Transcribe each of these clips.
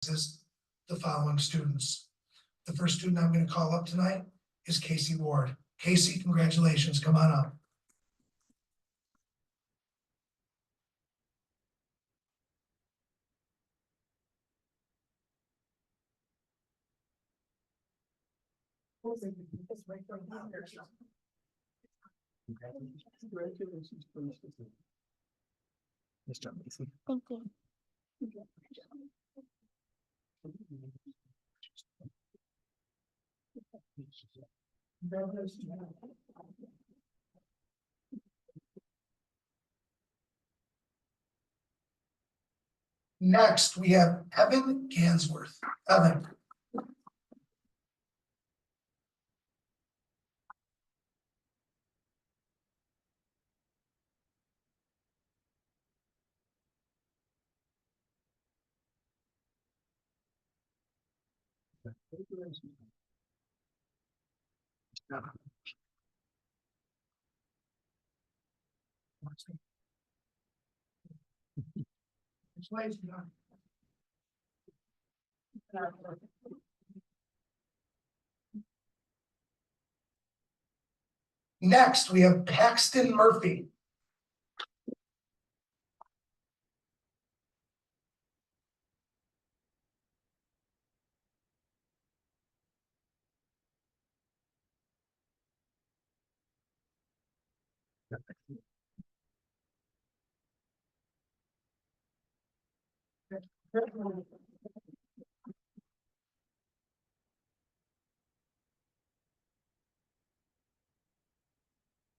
the following students. The first student I'm going to call up tonight is Casey Ward. Casey, congratulations. Come on up. Congratulations. Nice job, Casey. Thank you. Next, we have Evan Gansworth. Evan. Next, we have Paxton Murphy.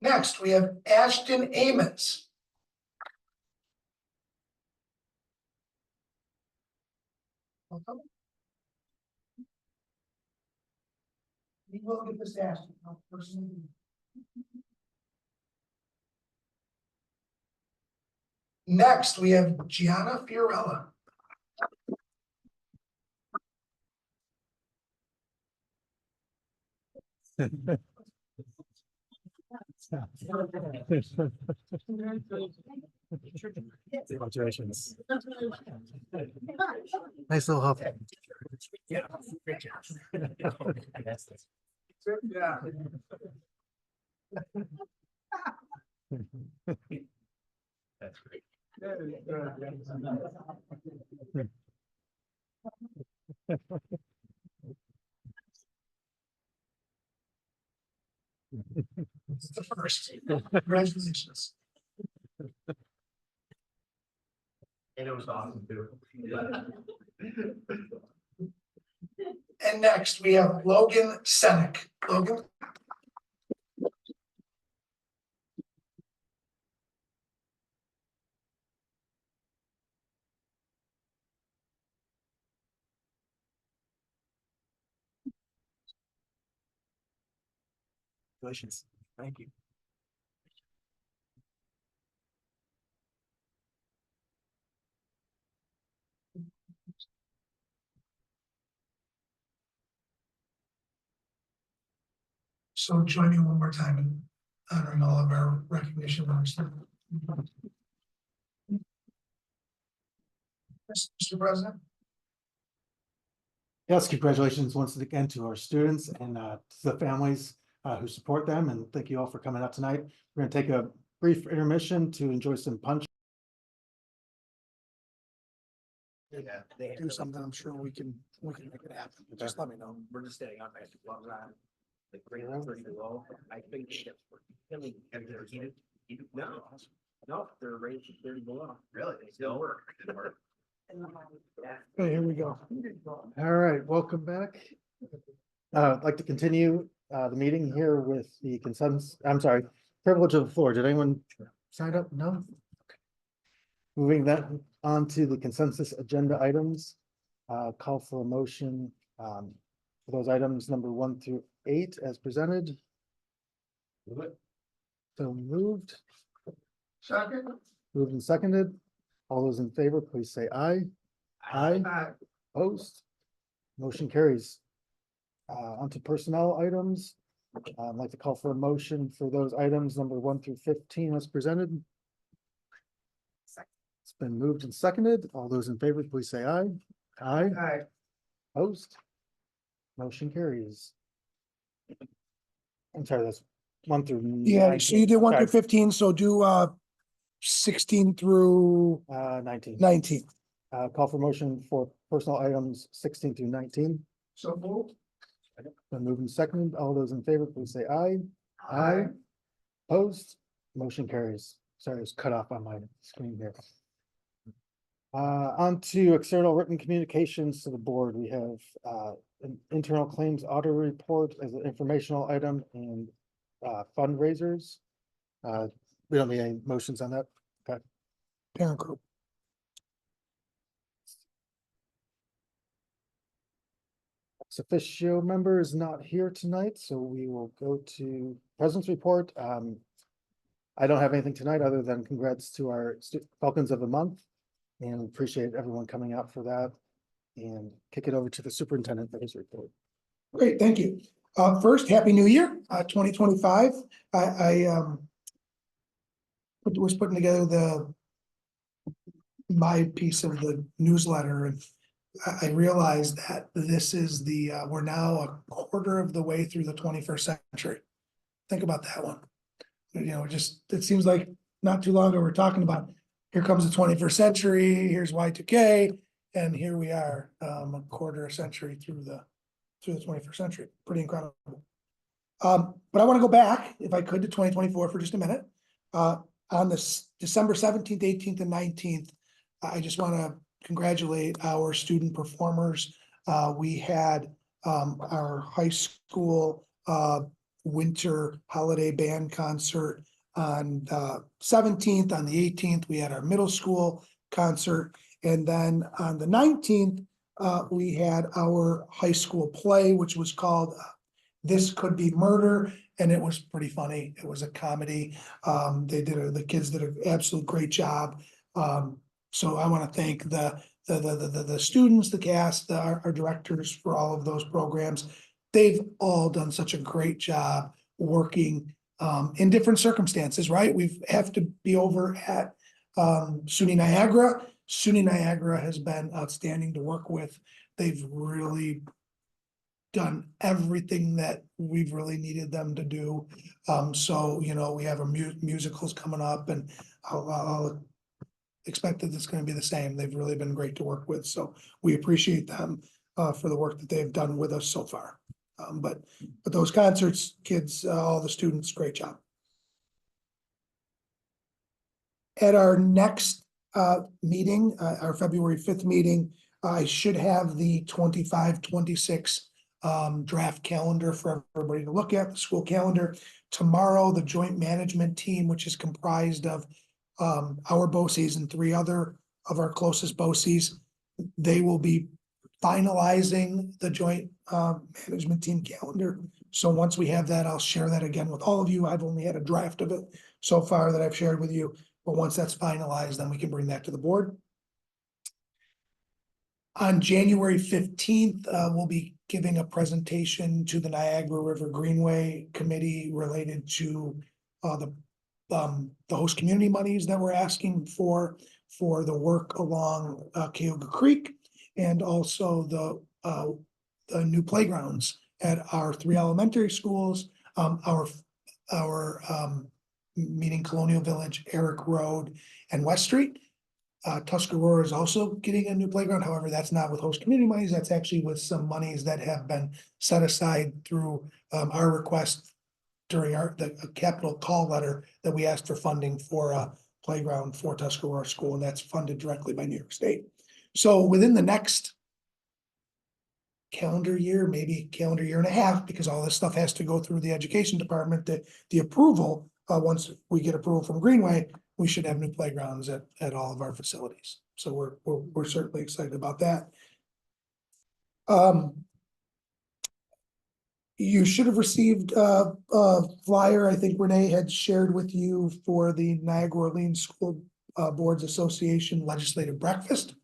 Next, we have Ashton Amons. Welcome. We will get this Ashton. Personally. Next, we have Gianna Fiorella. Congratulations. Nice little help. Yeah. Great job. Yeah. That's great. It's the first. Congratulations. And it was awesome too. And next, we have Logan Senek. Logan. Congratulations. Thank you. So join me one more time in honoring all of our recognition winners. Mr. President. Yes, congratulations once again to our students and to the families who support them, and thank you all for coming out tonight. We're going to take a brief intermission to enjoy some punch. Yeah. Do something, I'm sure we can make it happen. Just let me know. We're just staying on that long run. The grade is pretty low. I think ships were killing. And they're heated. No, they're raised to 30 below. Really? They still work. Okay, here we go. All right, welcome back. I'd like to continue the meeting here with the consensus, I'm sorry, privilege of the floor. Did anyone sign up? No? Okay. Moving that on to the consensus agenda items. Call for a motion for those items number 1 through 8 as presented. So moved. Second. Moved and seconded. All those in favor, please say aye. Aye. Opposed? Motion carries. Onto personnel items. I'd like to call for a motion for those items number 1 through 15 as presented. It's been moved and seconded. All those in favor, please say aye. Aye, Aye. opposed? Motion carries. I'm sorry, that's 1 through. Yeah, so you did 1 through Sorry, 15, so do 16 through 19. 19. Call for motion for personal items 16 through 19. So moved. Been moved and seconded. All those in favor, please say aye. Opposed? Motion carries. Sorry, it was cut off on my screen here. On to external written communications to the board. We have an internal claims audit report as an informational item and fundraisers. We don't need any motions on that. Parent group. Ex officio member is not here tonight, so we will go to President's report. I don't have anything tonight other than congrats to our Falcons of the Month. And appreciate everyone coming out for that. And kick it over to the superintendent for his report. Great, thank you. First, Happy New Year, 2025. Was putting together my piece of the newsletter, and I realized that this is we're now a quarter of the way through the 21st century. Think about that one. You know, it seems like not too long ago, we're talking about, here comes the 21st century, here's Y2K, and here we are, a quarter century through the 21st century. Pretty incredible. But I want to go back, if I could, to 2024 for just a minute. On this December 17th, 18th, and 19th, I just want to congratulate our student performers. We had our high school winter holiday band concert on the 17th. On the 18th, we had our middle school concert. And then on the 19th, we had our high school play, which was called This Could Be Murder. And it was pretty funny. It was a comedy. The kids did an absolute great job. So I want to thank the students, the cast, our directors for all of those programs. They've all done such a great job working in different circumstances, right? We have to be over at SUNY Niagara. SUNY Niagara has been outstanding to work with. They've really done everything that we've really needed them to do. So, you know, we have our musicals coming up, and I'll expect that it's going to be the same. They've really been great to work with. So we appreciate them for the work that they've done with us so far. But those concerts, kids, all the students, great job. At our next meeting, our February 5th meeting, I should have the 25-26 draft calendar for everybody to look at, the school calendar. Tomorrow, the joint management team, which is comprised of our BOCES and 3 other of our closest BOCES, they will be finalizing the joint management team calendar. So once we have that, I'll share that again with all of you. I've only had a draft of it so far that I've shared with you, but once that's finalized, then we can bring that to the board. On January 15th, we'll be giving a presentation to the Niagara River Greenway Committee related to the host community monies that we're asking for the work along Cayuga Creek, and also the new playgrounds at our 3 elementary schools, meaning Colonial Village, Eric Road, and West Street. Tuscarora is also getting a new playground. However, that's not with host community monies. That's actually with some monies that have been set aside through our request during the capital call letter that we asked for funding for a playground for Tuscarora School, and that's funded directly by New York State. So within the next calendar year, maybe calendar year and a half, because all this stuff has to go through the education department, the approval, once we get approval from Greenway, we should have new playgrounds at all of our facilities. So we're certainly excited about that. You should have received a flyer. I think Renee had shared with you for the Niagara Orleans School Boards Association Legislative Breakfast.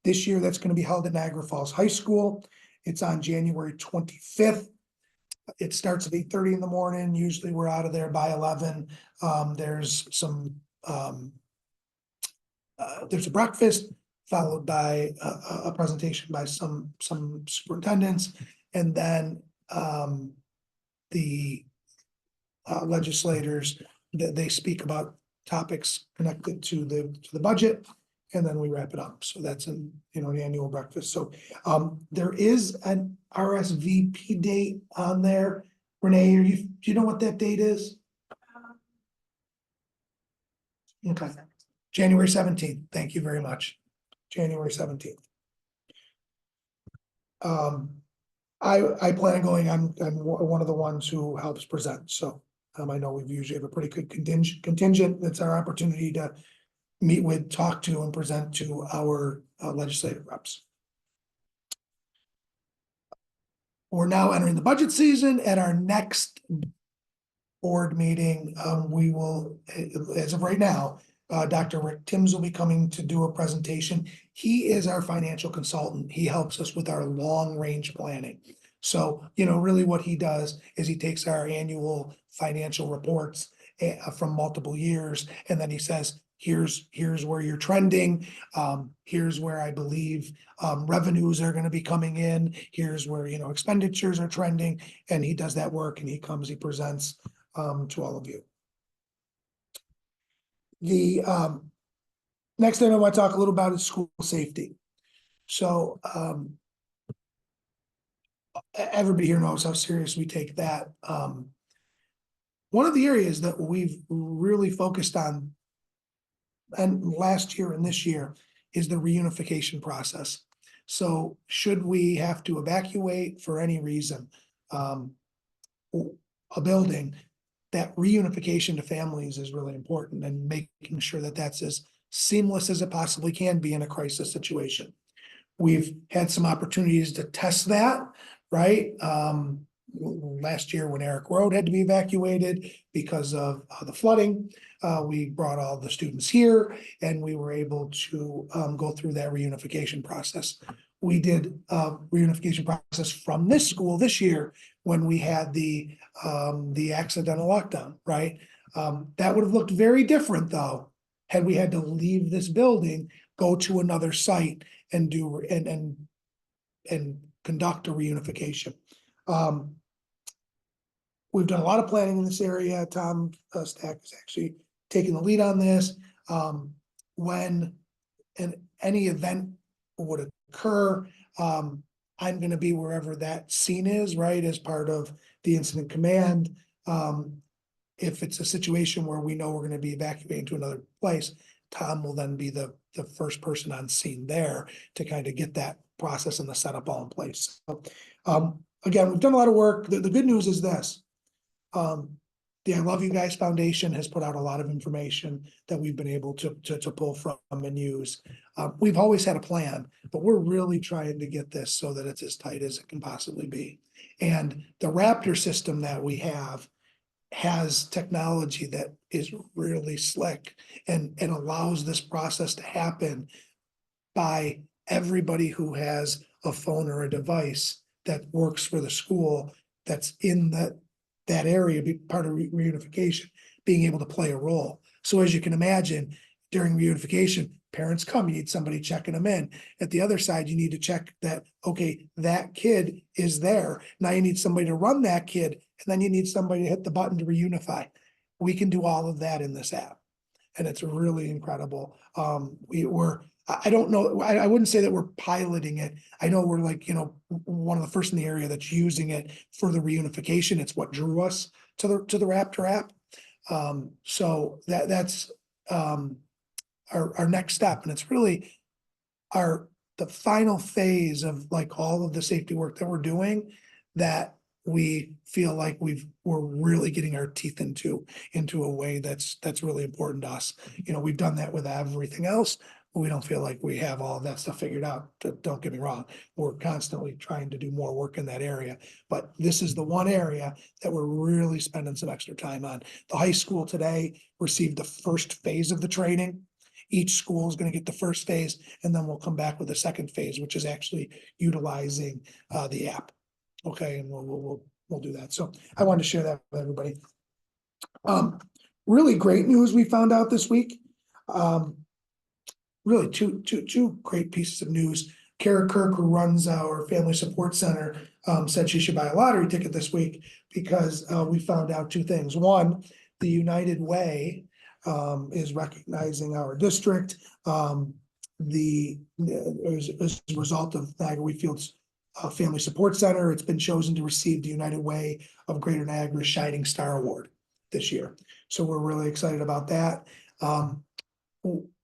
This year, that's going to be held at Niagara Falls High School. It's on January 25th. It starts at 8:30 in the morning. Usually we're out of there by 11. There's a breakfast. followed by a presentation by some superintendents, and then the legislators, that they speak about topics connected to the budget, and then we wrap it up. So that's an annual breakfast. So there is an RSVP date on there. Renee, do you know what that date is? Okay, January 17th. Thank you very much. January 17th. I plan on going. I'm one of the ones who helps present, so I know we've usually have a pretty good contingent. That's our opportunity to meet with, talk to, and present to our legislative reps. We're now entering the budget season. At our next board meeting, we will, as of right now, Dr. Rick Timms will be coming to do a presentation. He is our financial consultant. He helps us with our long-range planning. So, really what he does is he takes our annual financial reports from multiple years, and then he says, here's where you're trending. Here's where I believe revenues are going to be coming in. Here's where, expenditures are trending. And he does that work, and he presents to all of you. The next thing I want to talk a little about is school safety. So everybody here knows how serious we take that. One of the areas that we've really focused on, and last year and this year, is the reunification process. So should we have to evacuate for any reason a building, that reunification to families is really important, and making sure that that's as seamless as it possibly can be in a crisis situation. We've had some opportunities to test that, right? Last year when Eric Road had to be evacuated because of the flooding, we brought all the students here, and we were able to go through that reunification process. We did reunification process from this school this year when we had the accidental lockdown, right? That would have looked very different though, had we had to leave this building, go to another site and do and conduct a reunification. We've done a lot of planning in this area. Tom Stack is actually taking the lead on this. When any event would occur, I'm going to be wherever that scene is, right, as part of the incident command. If it's a situation where we know we're going to be evacuating to another place, Tom will then be the first person on scene there to kind of get that process and the setup all in place. So, again, we've done a lot of work. The good news is this. The I Love You Guys Foundation has put out a lot of information that we've been able to pull from and use. We've always had a plan, but we're really trying to get this so that it's as tight as it can possibly be. And the Raptor system that we have has technology that is really slick and allows this process to happen by everybody who has a phone or a device that works for the school that's in that area, be part of reunification, being able to play a role. So as you can imagine, during reunification, parents come, you need somebody checking them in. At the other side, you need to check that, okay, that kid is there. Now you need somebody to run that kid, and then you need somebody to hit the button to reunify. We can do all of that in this app, and it's really incredible. I don't know, I wouldn't say that we're piloting it. I know we're like, one of the first in the area that's using it for the reunification. It's what drew us to the Raptor app. So that's our next step. And it's really the final phase of like all of the safety work that we're doing, that we feel like we're really getting our teeth into a way that's really important to us. We've done that with everything else. We don't feel like we have all of that stuff figured out. Don't get me wrong. We're constantly trying to do more work in that area, but this is the one area that we're really spending some extra time on. The high school today received the first phase of the training. Each school is going to get the first phase, and then we'll come back with the second phase, which is actually utilizing the app. Okay, and we'll do that. So I wanted to share that with everybody. Really great news we found out this week. really two great pieces of news. Kara Kirk, who runs our Family Support Center, said she should buy a lottery ticket this week because we found out two things. One, the United Way is recognizing our district. As a result of Niagara Wheatfield's Family Support Center, it's been chosen to receive the United Way of Greater Niagara Shining Star Award this year. So we're really excited about that.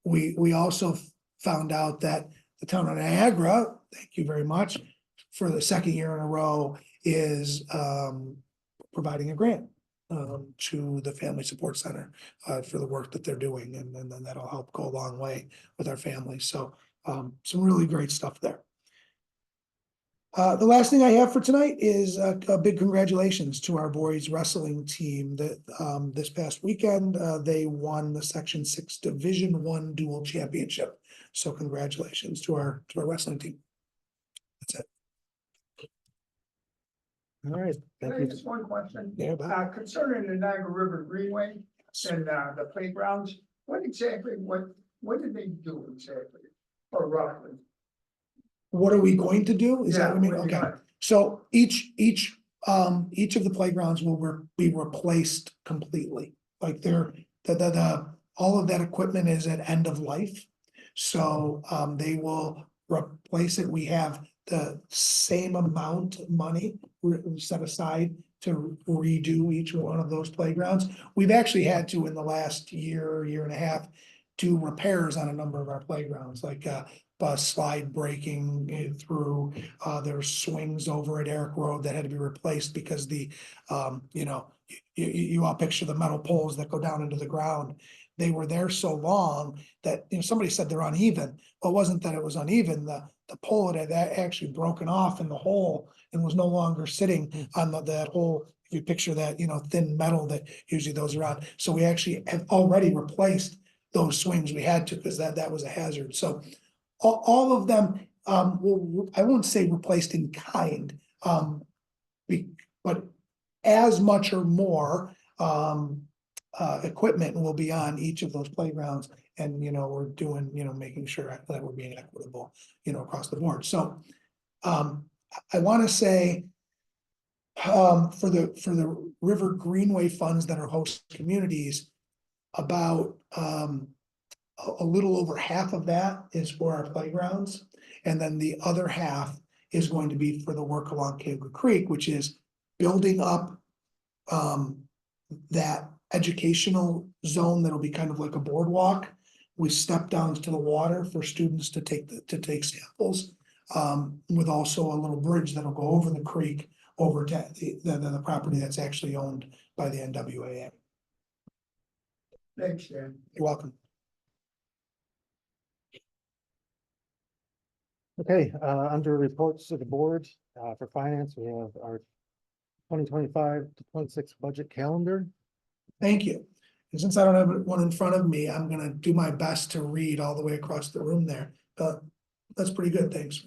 We also found out that the town of Niagara, thank you very much, for the second year in a row is providing a grant to the Family Support Center for the work that they're doing, and then that'll help go a long way with our families. So some really great stuff there. The last thing I have for tonight is a big congratulations to our boys wrestling team that this past weekend they won the Section 6 Division I dual championship. So congratulations to our wrestling team. That's it. All right, Can thank I you. ask one question? Yeah, but Concerning the Niagara River Greenway and the playgrounds, what did they do exactly? Or roughly? what are we going to do? Is that what I mean? what do you Okay. got? So each of the playgrounds will be replaced completely. Like all of that equipment is at end of life. So they will replace it. We have the same amount of money set aside to redo each one of those playgrounds. We've actually had to, in the last year and a half, do repairs on a number of our playgrounds, like bus slide breaking through. There's swings over at Eric Road that had to be replaced because the, you all picture the metal poles that go down into the ground. They were there so long that, somebody said they're uneven. Well, it wasn't that it was uneven. The pole had actually broken off in the hole and was no longer sitting on that hole. If you picture that, thin metal that usually those are on. So we actually have already replaced those swings. We had to, because that was a hazard. So all of them, I won't say replaced in kind, but as much or more equipment will be on each of those playgrounds. And, we're doing, making sure that we're being equitable, across the board. So I want to say for the River Greenway funds that are host communities, about a little over half of that is for our playgrounds. And then the other half is going to be for the work along Cayuga Creek, which is building up that educational zone that'll be kind of like a boardwalk. We step down to the water for students to take samples, with also a little bridge that'll go over the creek over to the property that's actually owned by the NWAA. Thanks, Dan. You're welcome. Okay, under reports of the board, for finance, we have our 2025 to 26 budget calendar. Thank you. And since I don't have one in front of me, I'm gonna do my best to read all the way across the room there. That's pretty good, thanks.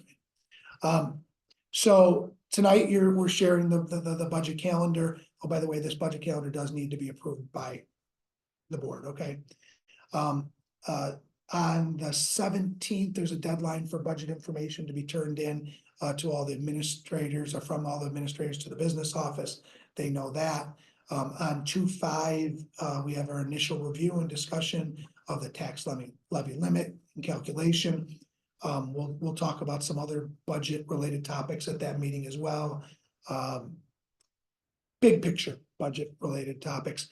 So tonight we're sharing the budget calendar. Oh, by the way, this budget calendar does need to be approved by the board, okay? On the 17th, there's a deadline for budget information to be turned in to all the administrators, or from all the administrators to the business office. They know that. On 2/5, we have our initial review and discussion of the tax levy limit and calculation. We'll talk about some other budget related topics at that meeting as well. Big picture budget related topics.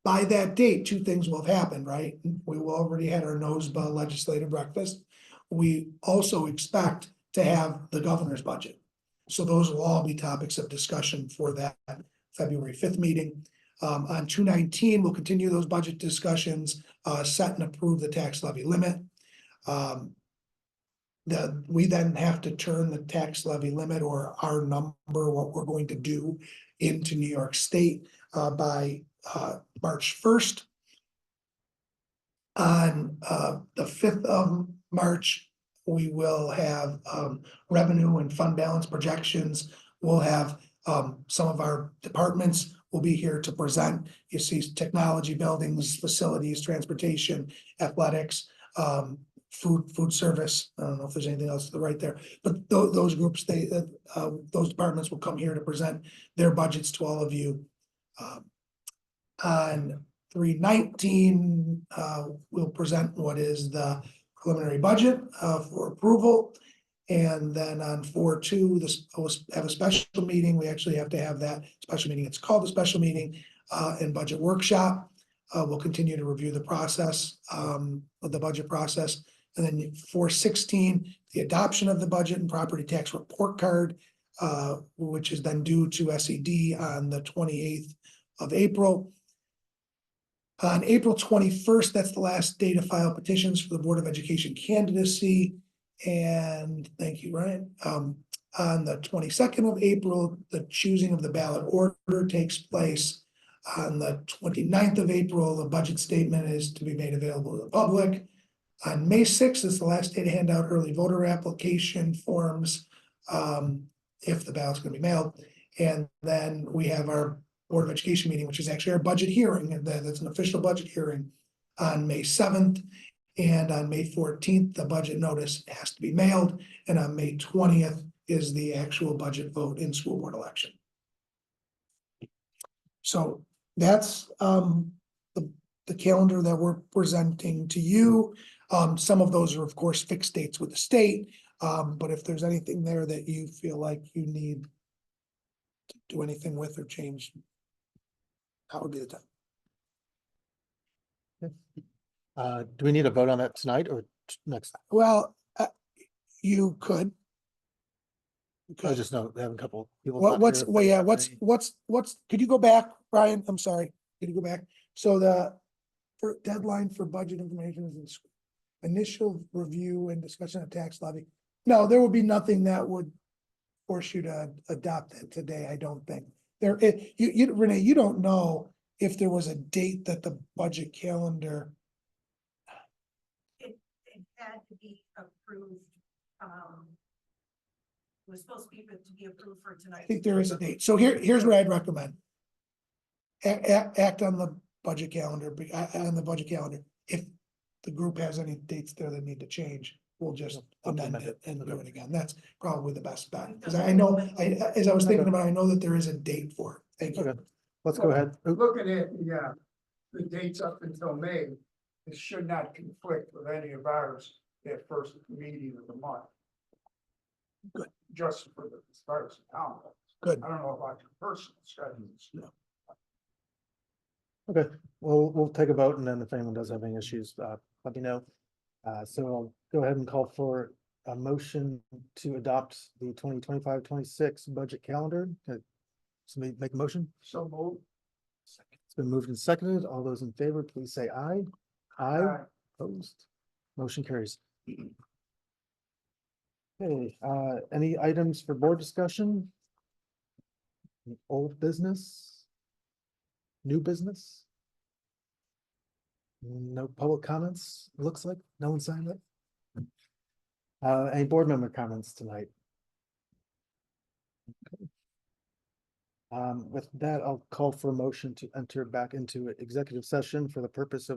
By that date, two things will have happened, right? We will already had our NOSBA legislative breakfast. We also expect to have the governor's budget. So those will all be topics of discussion for that February 5th meeting. On 2/19, we'll continue those budget discussions, set and approve the tax levy limit. We then have to turn the tax levy limit, or our number, what we're going to do, into New York State by March 1st. On the 5th of March, we will have revenue and fund balance projections. We'll have some of our departments will be here to present. You see technology, buildings, facilities, transportation, athletics. food service. I don't know if there's anything else to the right there, but those groups, those departments will come here to present their budgets to all of you. On 3/19, we'll present what is the preliminary budget, for approval. And then on 4/2, we'll have a special meeting. We actually have to have that special meeting. It's called a special meeting, and budget workshop. We'll continue to review the process, of the budget process. And then 4/16, the adoption of the budget and property tax report card, which is then due to SED on the 28th of April. On April 21st, that's the last day to file petitions for the Board of Education candidacy. And thank you, Ryan. On the 22nd of April, the choosing of the ballot order takes place. On the 29th of April, the budget statement is to be made available to the public. On May 6th is the last day to hand out early voter application forms, if the ballot's gonna be mailed. And then we have our Board of Education meeting, which is actually our budget hearing, and that's an official budget hearing on May 7th. And on May 14th, the budget notice has to be mailed, and on May 20th is the actual budget vote in school board election. So that's the calendar that we're presenting to you. Some of those are, of course, fixed dates with the state, but if there's anything there that you feel like you need to do anything with or change, that would be the time. Do we need a vote on that tonight or next? Well, you could. I just know they have a couple people. What, not what's, here. well, yeah, what's, could you go back, Brian? I'm sorry. Could you go back? So for deadline for budget information is in school. Initial review and discussion of tax levy. No, there would be nothing that would force you to adopt it today, I don't think. Renee, you don't know if there was a date that the budget calendar. It had to be approved, it was supposed to be approved for tonight. I think there is a date. So here's what I'd recommend. Act on the budget calendar, on the budget calendar. If the group has any dates there that need to change, we'll just amend it and do it again. That's probably the best bet. Because I know, as I was thinking about it, I know that there is a date for it. Thank you. Okay, let's go ahead. Oop, Looking at the dates up until May, it should not conflict with any of ours, that first meeting of the month. Good. Just for the, as far as the town. Good. I don't know about your personal schedules. Okay, we'll take a vote and then if anyone does have any issues, let me know. So I'll go ahead and call for a motion to adopt the 2025-26 budget calendar. Somebody make a motion? So move. It's been moved and seconded. All those in favor, please say aye. Aye, opposed. Motion carries. Okay, any items for board discussion? Old business? New business? No public comments, looks like, no one signed up. Any board member comments tonight? Okay. With that, I'll call for a motion to enter back into executive session for the purpose of